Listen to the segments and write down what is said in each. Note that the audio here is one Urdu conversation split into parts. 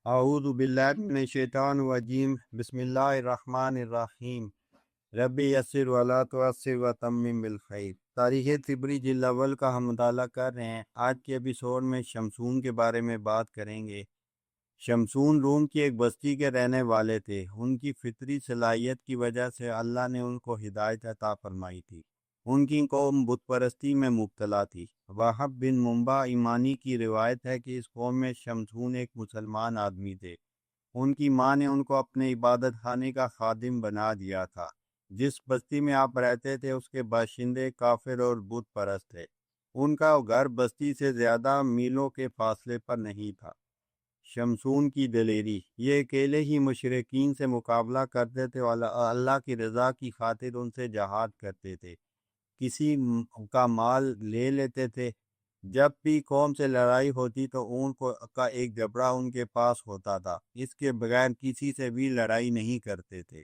اعوذ باللہ من الشیطان الرجیم بسم اللہ الرحمن الرحیم ربی یسر ولا تعسر وتمم بالخیر۔ تاریخ طبری جلد اول کا ہم مطالعہ کر رہے ہیں۔ آج کے ایپیسوڈ میں شمسون کے بارے میں بات کریں گے۔ شمسون روم کی ایک بستی کے رہنے والے تھے۔ ان کی فطری صلاحیت کی وجہ سے اللہ نے ان کو ہدایت عطا فرمائی تھی۔ ان کی قوم بت پرستی میں مبتلا تھی۔ وہب بن منبع ایمانی کی روایت ہے کہ اس قوم میں شمسون ایک مسلمان آدمی تھے۔ ان کی ماں نے ان کو اپنے عبادت خانے کا خادم بنا دیا تھا۔ جس بستی میں آپ رہتے تھے اس کے باشندے کافر اور بت پرست تھے۔ ان کا گھر بستی سے زیادہ میلوں کے فاصلے پر نہیں تھا۔ شمسون کی دلیری، یہ اکیلے ہی مشرکین سے مقابلہ کرتے تھے اور اللہ کی رضا کی خاطر ان سے جہاد کرتے تھے۔ کسی کا مال لے لیتے تھے۔ جب بھی قوم سے لڑائی ہوتی تو اونٹ کا ایک جبڑا ان کے پاس ہوتا تھا۔ اس کے بغیر کسی سے بھی لڑائی نہیں کرتے تھے۔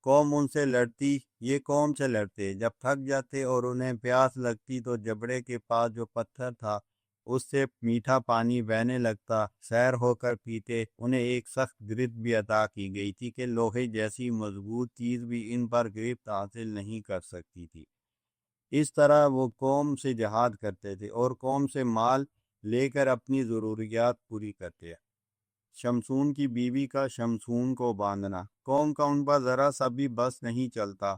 قوم ان سے لڑتی، یہ قوم سے لڑتے۔ جب تھک جاتے اور انہیں پیاس لگتی تو جبڑے کے پاس جو پتھر تھا اس سے میٹھا پانی بہنے لگتا، سیر ہو کر پیتے۔ انہیں ایک سخت گرفت بھی عطا کی گئی تھی کہ لوہے جیسی مضبوط چیز بھی ان پر گرفت حاصل نہیں کر سکتی تھی۔ اس طرح وہ قوم سے جہاد کرتے تھے اور قوم سے مال لے کر اپنی ضروریات پوری کرتے۔ شمسون کی بیوی کا شمسون کو باندھنا، قوم کا ان پر ذرا سا بھی بس نہیں چلتا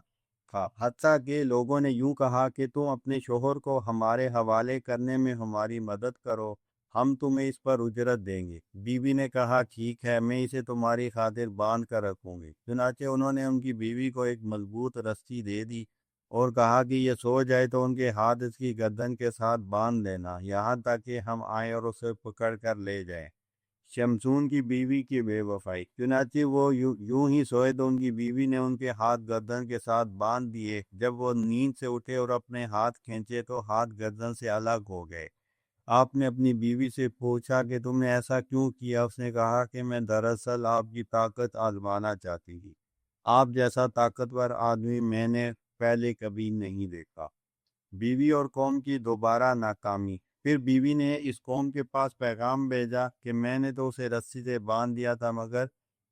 تھا، حتیٰ کہ لوگوں نے یوں کہا کہ تم اپنے شوہر کو ہمارے حوالے کرنے میں ہماری مدد کرو، ہم تمہیں اس پر اجرت دیں گے۔ بیوی نے کہا ٹھیک ہے، میں اسے تمہاری خاطر باندھ کر رکھوں گی۔ چنانچہ انہوں نے ان کی بیوی کو ایک مضبوط رسی دے دی اور کہا کہ یہ سو جائے تو ان کے ہاتھ اس کی گردن کے ساتھ باندھ دینا، یہاں تک کہ ہم آئیں اور اسے پکڑ کر لے جائیں۔ شمسون کی بیوی کی بے وفائی، چنانچہ وہ یوں ہی سوئے تو ان کی بیوی نے ان کے ہاتھ گردن کے ساتھ باندھ دیے۔ جب وہ نیند سے اٹھے اور اپنے ہاتھ کھینچے تو ہاتھ گردن سے الگ ہو گئے۔ آپ نے اپنی بیوی سے پوچھا کہ تم نے ایسا کیوں کیا؟ اس نے کہا کہ میں دراصل آپ کی طاقت آزمانا چاہتی تھی۔ آپ جیسا طاقتور آدمی میں نے پہلے کبھی نہیں دیکھا۔ بیوی اور قوم کی دوبارہ ناکامی۔ پھر بیوی نے اس قوم کے پاس پیغام بھیجا کہ میں نے تو اسے رسی سے باندھ دیا تھا مگر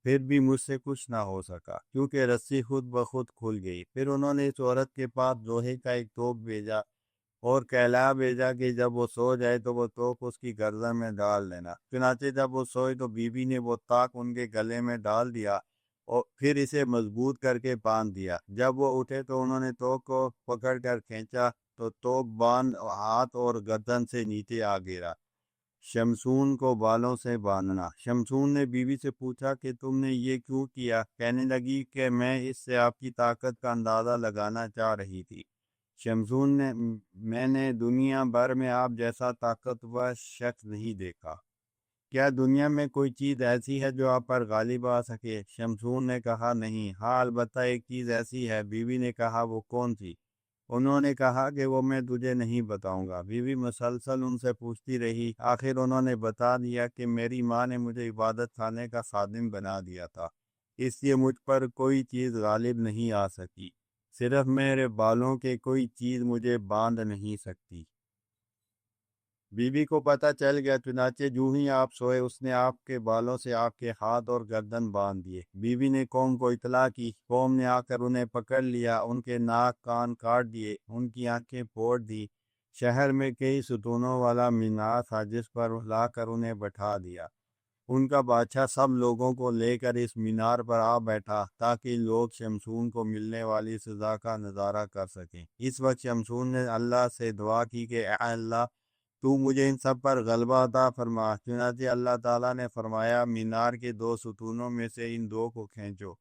پھر بھی مجھ سے کچھ نہ ہو سکا کیونکہ رسی خود بخود کھل گئی۔ پھر انہوں نے اس عورت کے پاس لوہے کا ایک توپ بھیجا اور کہلا بھیجا کہ جب وہ سو جائے تو وہ توپ اس کی گردن میں ڈال دینا۔ چنانچہ جب وہ سوئے تو بیوی نے وہ طاق ان کے گلے میں ڈال دیا اور پھر اسے مضبوط کر کے باندھ دیا۔ جب وہ اٹھے تو انہوں نے توپ کو پکڑ کر کھینچا تو توپ باندھ ہاتھ اور گردن سے نیچے آ گرا۔ شمسون کو بالوں سے باندھنا۔ شمسون نے بیوی سے پوچھا کہ تم نے یہ کیوں کیا؟ کہنے لگی کہ میں اس سے آپ کی طاقت کا اندازہ لگانا چاہ رہی تھی۔ شمسون نے میں نے دنیا بھر میں آپ جیسا طاقتور شخص نہیں دیکھا۔ کیا دنیا میں کوئی چیز ایسی ہے جو آپ پر غالب آ سکے؟ شمسون نے کہا نہیں، ہاں البتہ ایک چیز ایسی ہے۔ بیوی نے کہا وہ کون سی؟ انہوں نے کہا کہ وہ میں تجھے نہیں بتاؤں گا۔ بیوی مسلسل ان سے پوچھتی رہی، آخر انہوں نے بتا دیا کہ میری ماں نے مجھے عبادت خانے کا خادم بنا دیا تھا، اس لیے مجھ پر کوئی چیز غالب نہیں آ سکی، صرف میرے بالوں کے کوئی چیز مجھے باندھ نہیں سکتی۔ بیوی کو پتہ چل گیا، چنانچہ جو ہی آپ سوئے اس نے آپ کے بالوں سے آپ کے ہاتھ اور گردن باندھ دیے۔ بیوی نے قوم کو اطلاع کی۔ قوم نے آ کر انہیں پکڑ لیا، ان کے ناک کان کاٹ دیے، ان کی آنکھیں پھوڑ دی۔ شہر میں کئی ستونوں والا مینار تھا جس پر لا کر انہیں بٹھا دیا۔ ان کا بادشاہ سب لوگوں کو لے کر اس مینار پر آ بیٹھا تاکہ لوگ شمسون کو ملنے والی سزا کا نظارہ کر سکیں۔ اس وقت شمسون نے اللہ سے دعا کی کہ اے اللہ، تو مجھے ان سب پر غلبہ عطا فرما۔ چنانچہ اللہ تعالیٰ نے فرمایا مینار کے دو ستونوں میں سے ان دو کو کھینچو۔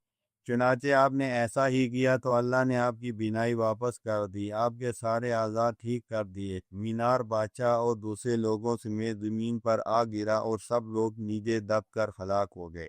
چنانچہ آپ نے ایسا ہی کیا تو اللہ نے آپ کی بینائی واپس کر دی، آپ کے سارے اعضاء ٹھیک کر دیے۔ مینار بادشاہ اور دوسرے لوگوں سمیت زمین پر آ گرا اور سب لوگ نیچے دب کر ہلاک ہو گئے۔